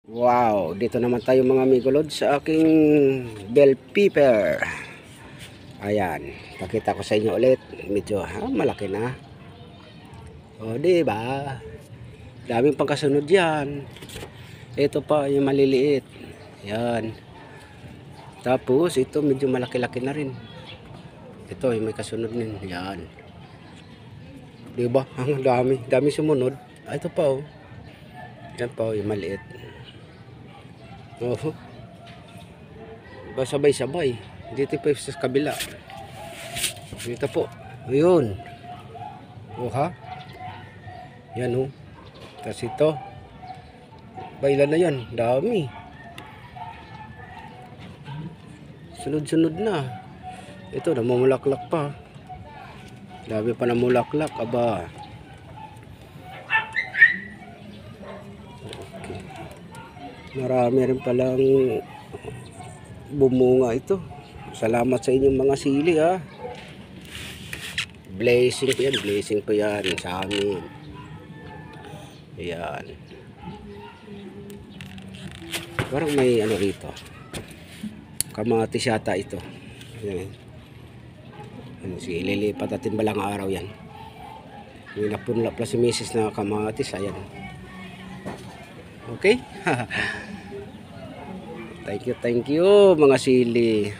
Wow, dito naman tayo mga amigolod sa aking bell pepper. Ayan, pakita ko sa inyo ulit. Medyo malaki na. O, diba? Daming pangkasunod yan. Ito pa yung maliliit. Yan. Tapos ito medyo malaki-laki na rin. Ito yung may kasunod din. Yan. Diba? Ang dami. Dami sumunod. Ito pa oh. Yan pa oh, yung maliit. Oh. Diba sabay-sabay. Dito pa sa kabila. Dito po. Ayun. Oh ha. Yan oh. Tapos ito. Bailan na yan. Dami. Sunod-sunod na. Ito namumulaklak pa. Dami pa namulaklak. Aba. Okay. Marami rin palang bumunga ito. Salamat sa inyong mga sili ha. Blessing po yan. Blessing po yan sa amin. Ayan. Parang may ano rito. Kamatis yata ito. Ayan. Sige, ililipat natin balang araw yan. May napunla plus si Mrs. na kamatis. Ayan. Okay? Thank you mga sili.